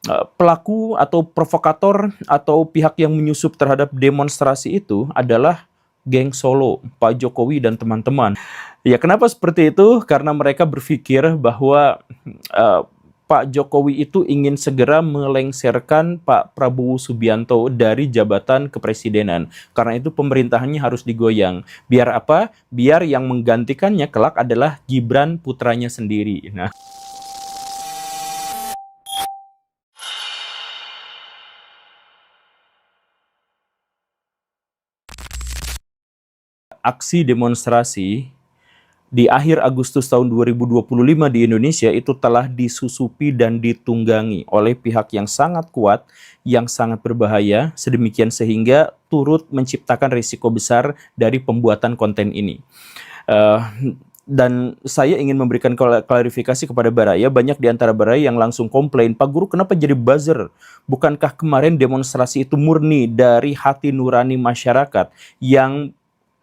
Pelaku atau provokator atau pihak yang menyusup terhadap demonstrasi itu adalah geng Solo, Pak Jokowi dan teman-teman. Ya, kenapa seperti itu? Karena mereka berpikir bahwa Pak Jokowi itu ingin segera melengsarkan Pak Prabowo Subianto dari jabatan kepresidenan. Karena itu pemerintahannya harus digoyang. Biar apa? Biar yang menggantikannya kelak adalah Gibran putranya sendiri. Nah, aksi demonstrasi di akhir Agustus tahun 2025 di Indonesia itu telah disusupi dan ditunggangi oleh pihak yang sangat kuat, yang sangat berbahaya, sedemikian sehingga turut menciptakan risiko besar dari pembuatan konten ini. Dan saya ingin memberikan klarifikasi kepada Baraya. Banyak di antara Baraya yang langsung komplain, Pak Guru kenapa jadi buzzer? Bukankah kemarin demonstrasi itu murni dari hati nurani masyarakat yang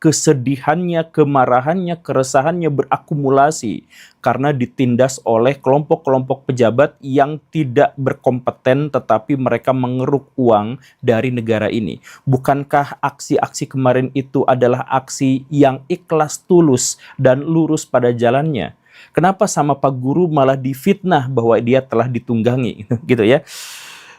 kesedihannya, kemarahannya, keresahannya berakumulasi karena ditindas oleh kelompok-kelompok pejabat yang tidak berkompeten tetapi mereka mengeruk uang dari negara ini. Bukankah aksi-aksi kemarin itu adalah aksi yang ikhlas, tulus, dan lurus pada jalannya? Kenapa sama Pak Guru malah difitnah bahwa dia telah ditunggangi gitu ya?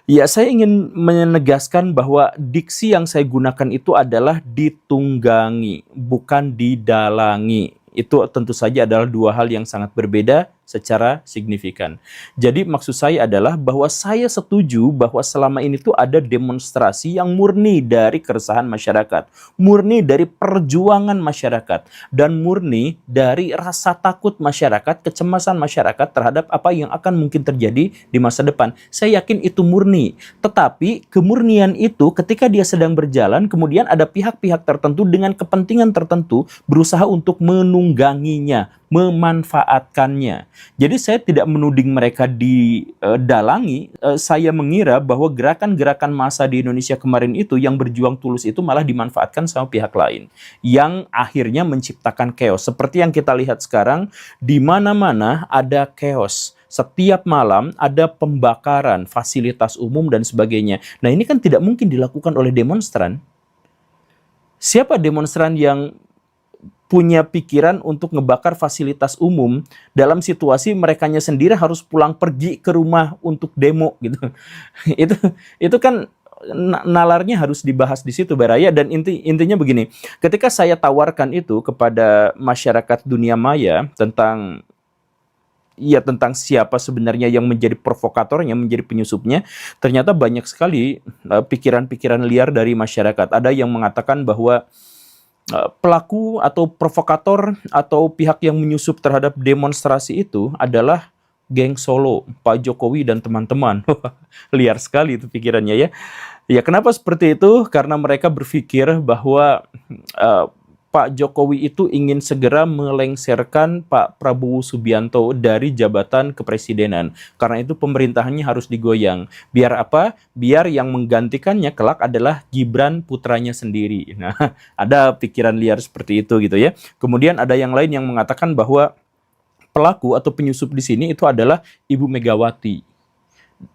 Ya, saya ingin menegaskan bahwa diksi yang saya gunakan itu adalah ditunggangi, bukan didalangi. Itu tentu saja adalah dua hal yang sangat berbeda secara signifikan. Jadi maksud saya adalah bahwa saya setuju bahwa selama ini tuh ada demonstrasi yang murni dari keresahan masyarakat, murni dari perjuangan masyarakat, dan murni dari rasa takut masyarakat, kecemasan masyarakat terhadap apa yang akan mungkin terjadi di masa depan. Saya yakin itu murni. Tetapi kemurnian itu ketika dia sedang berjalan, kemudian ada pihak-pihak tertentu dengan kepentingan tertentu berusaha untuk menungganginya, memanfaatkannya. Jadi saya tidak menuding mereka didalangi. Saya mengira bahwa gerakan-gerakan massa di Indonesia kemarin itu yang berjuang tulus itu malah dimanfaatkan sama pihak lain yang akhirnya menciptakan chaos. Seperti yang kita lihat sekarang, di mana-mana ada chaos. Setiap malam ada pembakaran fasilitas umum dan sebagainya. Nah, ini kan tidak mungkin dilakukan oleh demonstran. Siapa demonstran yang punya pikiran untuk ngebakar fasilitas umum dalam situasi merekanya sendiri harus pulang pergi ke rumah untuk demo gitu. itu kan nalarnya harus dibahas di situ, Baraya. Dan intinya begini, ketika saya tawarkan itu kepada masyarakat dunia maya tentang siapa sebenarnya yang menjadi provokatornya, menjadi penyusupnya, ternyata banyak sekali pikiran-pikiran liar dari masyarakat. Ada yang mengatakan bahwa pelaku atau provokator atau pihak yang menyusup terhadap demonstrasi itu adalah geng Solo, Pak Jokowi dan teman-teman. Liar sekali itu pikirannya ya. Ya, kenapa seperti itu? Karena mereka berpikir bahwa Pak Jokowi itu ingin segera melengsarkan Pak Prabowo Subianto dari jabatan kepresidenan. Karena itu pemerintahannya harus digoyang. Biar apa? Biar yang menggantikannya kelak adalah Gibran putranya sendiri. Nah, ada pikiran liar seperti itu gitu ya. Kemudian ada yang lain yang mengatakan bahwa pelaku atau penyusup di sini itu adalah Ibu Megawati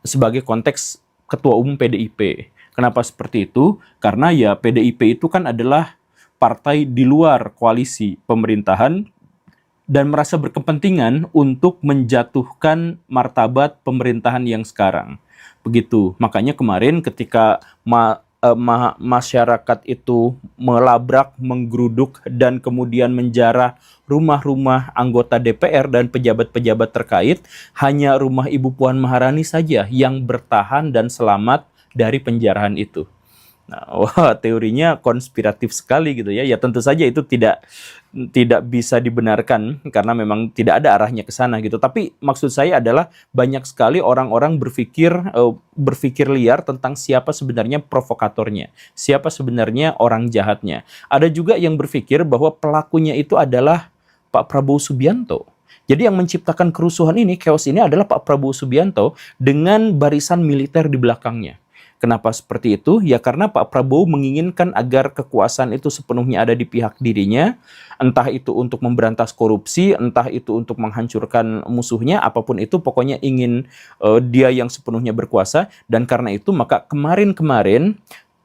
sebagai konteks Ketua Umum PDIP. Kenapa seperti itu? Karena ya PDIP itu kan adalah partai di luar koalisi pemerintahan dan merasa berkepentingan untuk menjatuhkan martabat pemerintahan yang sekarang. Begitu. Makanya kemarin ketika masyarakat itu melabrak, menggeruduk, dan kemudian menjarah rumah-rumah anggota DPR dan pejabat-pejabat terkait, hanya rumah Ibu Puan Maharani saja yang bertahan dan selamat dari penjarahan itu. Nah, wah, teorinya konspiratif sekali gitu ya. Ya tentu saja itu tidak bisa dibenarkan karena memang tidak ada arahnya ke sana gitu. Tapi maksud saya adalah banyak sekali orang-orang berpikir liar tentang siapa sebenarnya provokatornya, siapa sebenarnya orang jahatnya. Ada juga yang berpikir bahwa pelakunya itu adalah Pak Prabowo Subianto. Jadi yang menciptakan kerusuhan ini, chaos ini adalah Pak Prabowo Subianto dengan barisan militer di belakangnya. Kenapa seperti itu? Ya karena Pak Prabowo menginginkan agar kekuasaan itu sepenuhnya ada di pihak dirinya, entah itu untuk memberantas korupsi, entah itu untuk menghancurkan musuhnya, apapun itu pokoknya ingin dia yang sepenuhnya berkuasa. Dan karena itu maka kemarin-kemarin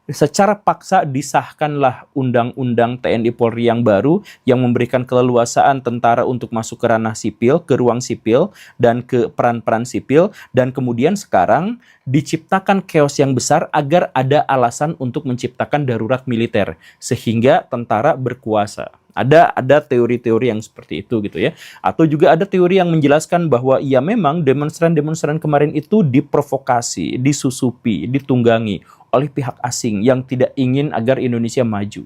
secara paksa disahkanlah undang-undang TNI Polri yang baru yang memberikan keleluasaan tentara untuk masuk ke ranah sipil, ke ruang sipil, dan ke peran-peran sipil. Dan kemudian sekarang diciptakan chaos yang besar agar ada alasan untuk menciptakan darurat militer sehingga tentara berkuasa. Ada teori-teori yang seperti itu gitu ya. Atau juga ada teori yang menjelaskan bahwa ya memang demonstran-demonstran kemarin itu diprovokasi, disusupi, ditunggangi oleh pihak asing yang tidak ingin agar Indonesia maju.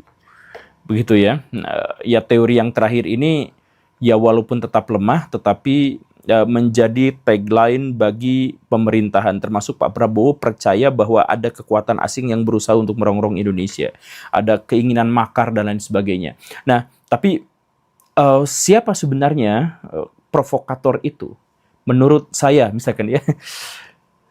Begitu ya. Nah, ya teori yang terakhir ini ya walaupun tetap lemah tetapi menjadi tagline bagi pemerintahan, termasuk Pak Prabowo percaya bahwa ada kekuatan asing yang berusaha untuk merongrong Indonesia. Ada keinginan makar dan lain sebagainya. Nah, tapi siapa sebenarnya provokator itu? Menurut saya, misalkan ya,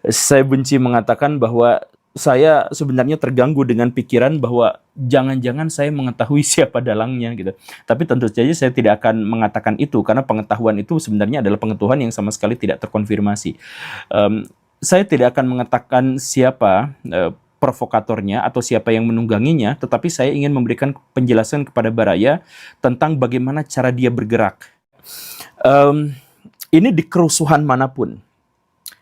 saya benci mengatakan bahwa saya sebenarnya terganggu dengan pikiran bahwa jangan-jangan saya mengetahui siapa dalangnya gitu. Tapi tentu saja saya tidak akan mengatakan itu karena pengetahuan itu sebenarnya adalah pengetahuan yang sama sekali tidak terkonfirmasi. Saya tidak akan mengatakan siapa provokatornya atau siapa yang menungganginya, tetapi saya ingin memberikan penjelasan kepada Baraya tentang bagaimana cara dia bergerak. Ini di kerusuhan manapun.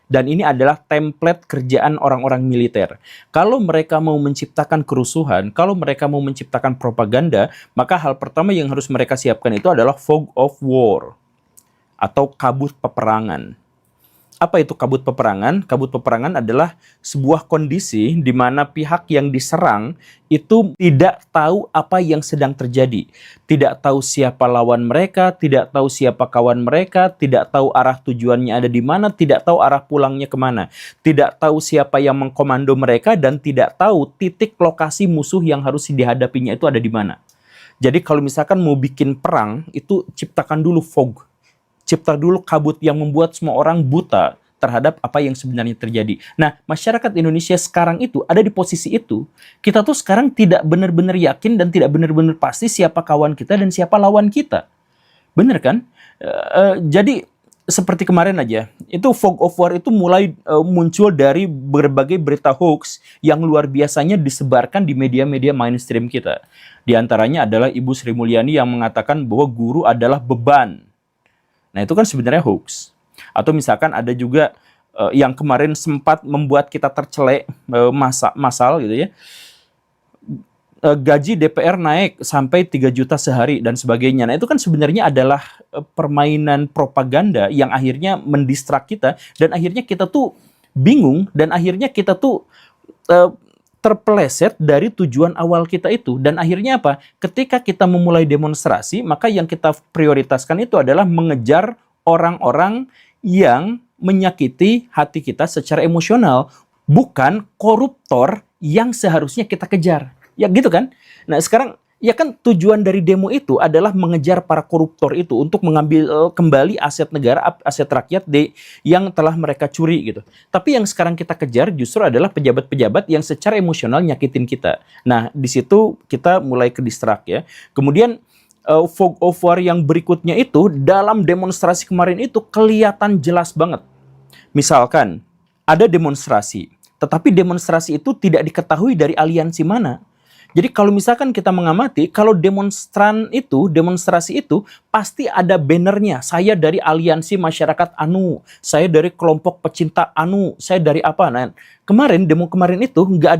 Dan ini adalah template kerjaan orang-orang militer. Kalau mereka mau menciptakan kerusuhan, kalau mereka mau menciptakan propaganda, maka hal pertama yang harus mereka siapkan itu adalah fog of war atau kabut peperangan. Apa itu kabut peperangan? Kabut peperangan adalah sebuah kondisi di mana pihak yang diserang itu tidak tahu apa yang sedang terjadi. Tidak tahu siapa lawan mereka, tidak tahu siapa kawan mereka, tidak tahu arah tujuannya ada di mana, tidak tahu arah pulangnya kemana. Tidak tahu siapa yang mengkomando mereka, dan tidak tahu titik lokasi musuh yang harus dihadapinya itu ada di mana. Jadi kalau misalkan mau bikin perang, itu ciptakan dulu fog. Cipta dulu kabut yang membuat semua orang buta terhadap apa yang sebenarnya terjadi. Nah, masyarakat Indonesia sekarang itu ada di posisi itu. Kita tuh sekarang tidak benar-benar yakin dan tidak benar-benar pasti siapa kawan kita dan siapa lawan kita. Bener kan? Jadi seperti kemarin aja, itu fog of war itu mulai muncul dari berbagai berita hoax yang luar biasanya disebarkan di media-media mainstream kita. Di antaranya adalah Ibu Sri Mulyani yang mengatakan bahwa guru adalah beban. Nah, itu kan sebenarnya hoax. Atau misalkan ada juga yang kemarin sempat membuat kita tercelek massal gitu ya. Gaji DPR naik sampai 3 juta sehari dan sebagainya. Nah, itu kan sebenarnya adalah permainan propaganda yang akhirnya mendistrak kita dan akhirnya kita tuh bingung dan akhirnya kita tuh terpeleset dari tujuan awal kita itu. Dan akhirnya apa? Ketika kita memulai demonstrasi, maka yang kita prioritaskan itu adalah mengejar orang-orang yang menyakiti hati kita secara emosional, bukan koruptor yang seharusnya kita kejar. Ya gitu kan? Nah sekarang, ya kan tujuan dari demo itu adalah mengejar para koruptor itu untuk mengambil kembali aset negara, aset rakyat yang telah mereka curi gitu. Tapi yang sekarang kita kejar justru adalah pejabat-pejabat yang secara emosional nyakitin kita. Nah, di situ kita mulai ke distrak ya. Kemudian fog of war yang berikutnya itu dalam demonstrasi kemarin itu kelihatan jelas banget. Misalkan ada demonstrasi, tetapi demonstrasi itu tidak diketahui dari aliansi mana. Jadi kalau misalkan kita mengamati, kalau demonstrasi itu pasti ada bannernya. Saya dari aliansi masyarakat anu, saya dari kelompok pecinta anu, saya dari apa. Nah, kemarin demo kemarin itu nggak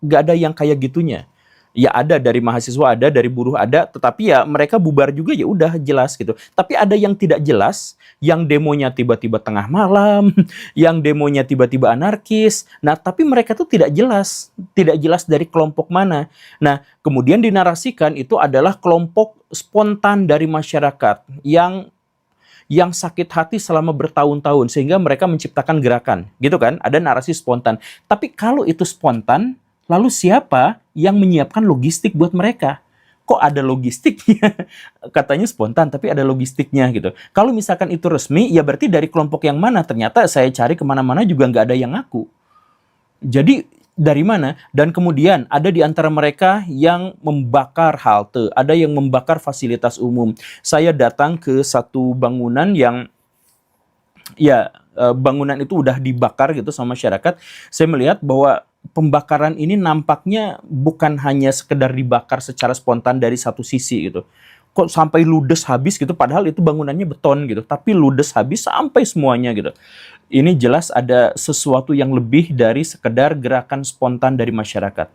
ada yang kayak gitunya. Ya ada dari mahasiswa, ada dari buruh, ada, tetapi ya mereka bubar juga, ya udah jelas gitu. Tapi ada yang tidak jelas, yang demonya tiba-tiba tengah malam, yang demonya tiba-tiba anarkis. Nah, tapi mereka tuh tidak jelas dari kelompok mana. Nah, kemudian dinarasikan itu adalah kelompok spontan dari masyarakat yang sakit hati selama bertahun-tahun sehingga mereka menciptakan gerakan, gitu kan? Ada narasi spontan. Tapi kalau itu spontan, lalu siapa yang menyiapkan logistik buat mereka? Kok ada logistiknya? Katanya spontan, tapi ada logistiknya gitu. Kalau misalkan itu resmi, ya berarti dari kelompok yang mana? Ternyata saya cari kemana-mana juga nggak ada yang ngaku. Jadi dari mana? Dan kemudian ada di antara mereka yang membakar halte, ada yang membakar fasilitas umum. Saya datang ke satu bangunan yang ya bangunan itu udah dibakar gitu sama masyarakat. Saya melihat bahwa pembakaran ini nampaknya bukan hanya sekedar dibakar secara spontan dari satu sisi gitu. Kok sampai ludes habis gitu, padahal itu bangunannya beton gitu, tapi ludes habis sampai semuanya gitu. Ini jelas ada sesuatu yang lebih dari sekedar gerakan spontan dari masyarakat.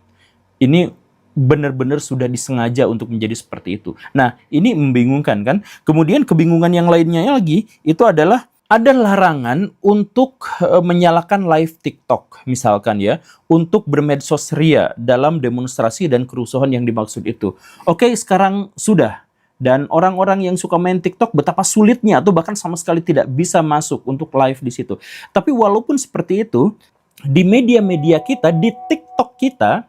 Ini benar-benar sudah disengaja untuk menjadi seperti itu. Nah, ini membingungkan kan? Kemudian kebingungan yang lainnya lagi, itu adalah ada larangan untuk menyalakan live TikTok misalkan ya, untuk bermedsos ria dalam demonstrasi dan kerusuhan yang dimaksud itu. Oke, sekarang sudah. Dan orang-orang yang suka main TikTok betapa sulitnya atau bahkan sama sekali tidak bisa masuk untuk live di situ. Tapi walaupun seperti itu, di media-media kita, di TikTok kita,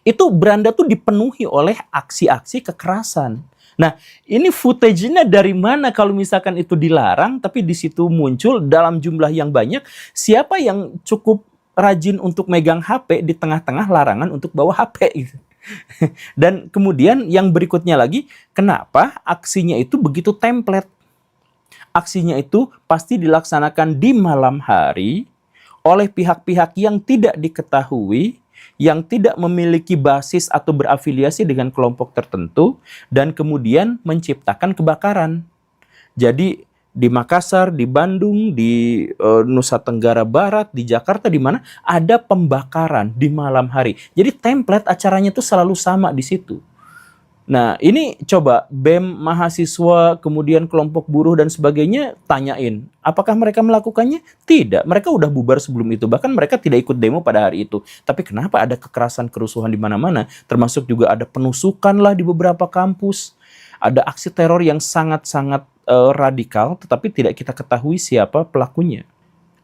itu beranda tuh dipenuhi oleh aksi-aksi kekerasan. Nah, ini footage-nya dari mana kalau misalkan itu dilarang, tapi di situ muncul dalam jumlah yang banyak, siapa yang cukup rajin untuk megang HP di tengah-tengah larangan untuk bawa HP gitu. Dan kemudian yang berikutnya lagi, kenapa aksinya itu begitu template? Aksinya itu pasti dilaksanakan di malam hari oleh pihak-pihak yang tidak diketahui, yang tidak memiliki basis atau berafiliasi dengan kelompok tertentu, dan kemudian menciptakan kebakaran. Jadi di Makassar, di Bandung, di Nusa Tenggara Barat, di Jakarta, di mana ada pembakaran di malam hari. Jadi template acaranya itu selalu sama di situ. Nah, ini coba BEM, mahasiswa, kemudian kelompok buruh dan sebagainya tanyain, apakah mereka melakukannya? Tidak, mereka udah bubar sebelum itu. Bahkan mereka tidak ikut demo pada hari itu. Tapi kenapa ada kekerasan kerusuhan di mana-mana? Termasuk juga ada penusukan lah di beberapa kampus. Ada aksi teror yang sangat-sangat radikal, tetapi tidak kita ketahui siapa pelakunya.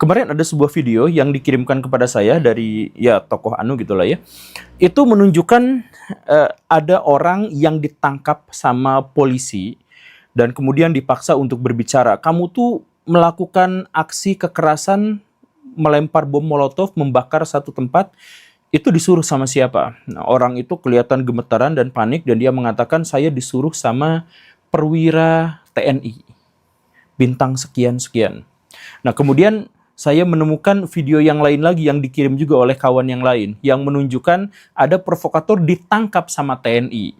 Kemarin ada sebuah video yang dikirimkan kepada saya dari ya tokoh anu gitulah ya. Itu menunjukkan ada orang yang ditangkap sama polisi dan kemudian dipaksa untuk berbicara. Kamu tuh melakukan aksi kekerasan, melempar bom molotov, membakar satu tempat. Itu disuruh sama siapa? Nah, orang itu kelihatan gemetaran dan panik dan dia mengatakan saya disuruh sama perwira TNI. Bintang sekian-sekian. Nah, kemudian saya menemukan video yang lain lagi yang dikirim juga oleh kawan yang lain yang menunjukkan ada provokator ditangkap sama TNI.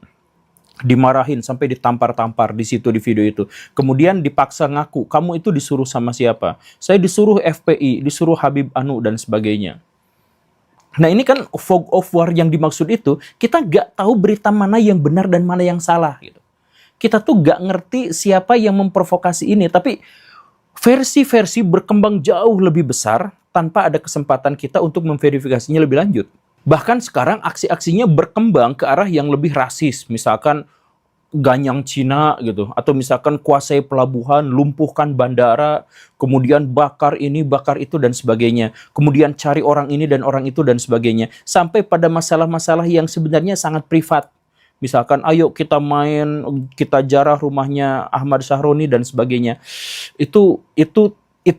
Dimarahin sampai ditampar-tampar di situ di video itu. Kemudian dipaksa ngaku, kamu itu disuruh sama siapa? Saya disuruh FPI, disuruh Habib Anu dan sebagainya. Nah, ini kan fog of war yang dimaksud itu, kita nggak tahu berita mana yang benar dan mana yang salah gitu. Kita tuh nggak ngerti siapa yang memprovokasi ini, tapi versi-versi berkembang jauh lebih besar tanpa ada kesempatan kita untuk memverifikasinya lebih lanjut. Bahkan sekarang aksi-aksinya berkembang ke arah yang lebih rasis, misalkan ganyang Cina gitu, atau misalkan kuasai pelabuhan, lumpuhkan bandara, kemudian bakar ini, bakar itu dan sebagainya. Kemudian cari orang ini dan orang itu dan sebagainya. Sampai pada masalah-masalah yang sebenarnya sangat privat. Misalkan, ayo kita main, kita jarah rumahnya Ahmad Sahroni dan sebagainya. Itu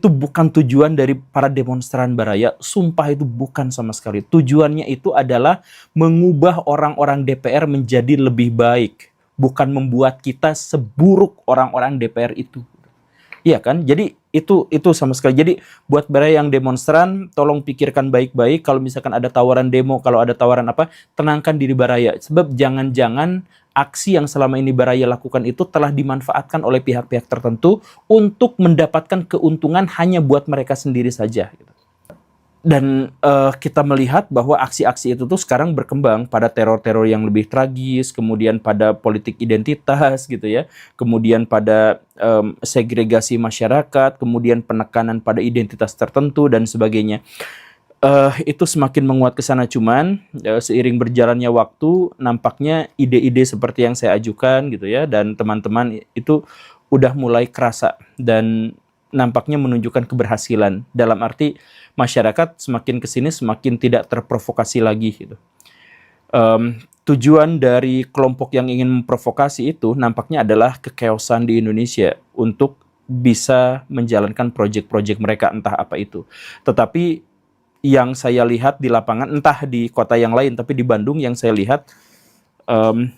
bukan tujuan dari para demonstran Baraya. Sumpah itu bukan sama sekali. Tujuannya itu adalah mengubah orang-orang DPR menjadi lebih baik, bukan membuat kita seburuk orang-orang DPR itu. Iya kan? Jadi itu sama sekali. Jadi buat Baraya yang demonstran, tolong pikirkan baik-baik. Kalau misalkan ada tawaran demo, kalau ada tawaran apa, tenangkan diri Baraya. Sebab jangan-jangan aksi yang selama ini Baraya lakukan itu telah dimanfaatkan oleh pihak-pihak tertentu untuk mendapatkan keuntungan hanya buat mereka sendiri saja. Dan kita melihat bahwa aksi-aksi itu tuh sekarang berkembang pada teror-teror yang lebih tragis, kemudian pada politik identitas gitu ya, kemudian pada segregasi masyarakat, kemudian penekanan pada identitas tertentu dan sebagainya. Itu semakin menguat ke sana, cuman seiring berjalannya waktu nampaknya ide-ide seperti yang saya ajukan gitu ya, dan teman-teman itu udah mulai kerasa dan nampaknya menunjukkan keberhasilan, dalam arti masyarakat semakin kesini semakin tidak terprovokasi lagi gitu. Tujuan dari kelompok yang ingin memprovokasi itu nampaknya adalah kekeosan di Indonesia untuk bisa menjalankan proyek-proyek mereka, entah apa itu. Tetapi yang saya lihat di lapangan, entah di kota yang lain, tapi di Bandung yang saya lihat,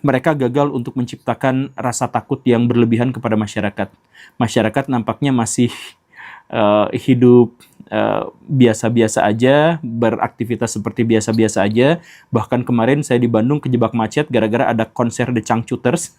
mereka gagal untuk menciptakan rasa takut yang berlebihan kepada masyarakat. Masyarakat nampaknya masih hidup biasa-biasa aja, beraktivitas seperti biasa-biasa aja. Bahkan kemarin saya di Bandung kejebak macet gara-gara ada konser The Changcuters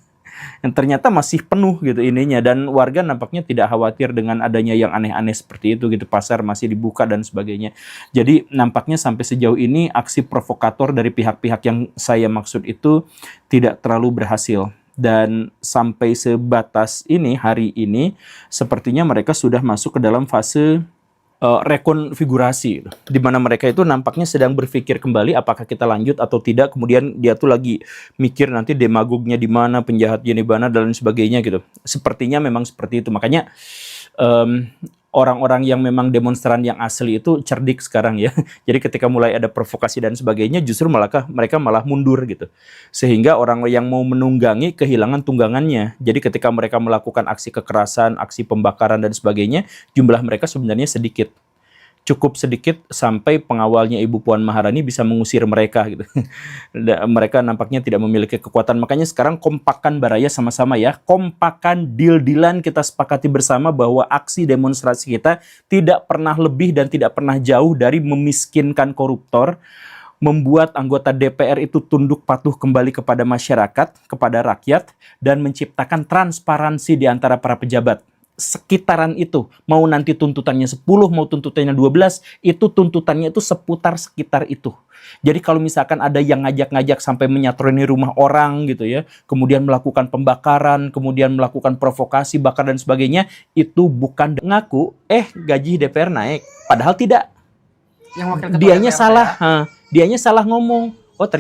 yang ternyata masih penuh gitu ininya, dan warga nampaknya tidak khawatir dengan adanya yang aneh-aneh seperti itu gitu, pasar masih dibuka dan sebagainya. Jadi nampaknya sampai sejauh ini aksi provokator dari pihak-pihak yang saya maksud itu tidak terlalu berhasil. Dan sampai sebatas ini, hari ini, sepertinya mereka sudah masuk ke dalam fase rekonfigurasi, di mana mereka itu nampaknya sedang berpikir kembali apakah kita lanjut atau tidak. Kemudian dia tuh lagi mikir nanti demagognya di mana, penjahatnya di mana, dan sebagainya gitu. Sepertinya memang seperti itu. Makanya orang-orang yang memang demonstran yang asli itu cerdik sekarang ya. Jadi ketika mulai ada provokasi dan sebagainya, justru mereka malah mundur gitu. Sehingga orang yang mau menunggangi kehilangan tunggangannya. Jadi ketika mereka melakukan aksi kekerasan, aksi pembakaran dan sebagainya, jumlah mereka sebenarnya sedikit. Cukup sedikit sampai pengawalnya Ibu Puan Maharani bisa mengusir mereka gitu. Mereka nampaknya tidak memiliki kekuatan. Makanya sekarang kompakan Baraya sama-sama ya. Kompakan, deal-dealan, kita sepakati bersama bahwa aksi demonstrasi kita tidak pernah lebih dan tidak pernah jauh dari memiskinkan koruptor, membuat anggota DPR itu tunduk patuh kembali kepada masyarakat, kepada rakyat, dan menciptakan transparansi di antara para pejabat. Sekitaran itu, mau nanti tuntutannya 10, mau tuntutannya 12, itu tuntutannya itu seputar sekitar itu. Jadi kalau misalkan ada yang ngajak-ngajak sampai menyatroni rumah orang gitu ya, kemudian melakukan pembakaran, kemudian melakukan provokasi, bakar dan sebagainya, itu bukan ngaku, gaji DPR naik, padahal tidak. Yang wakil ketua Dianya DPR salah, ya? dianya salah ngomong.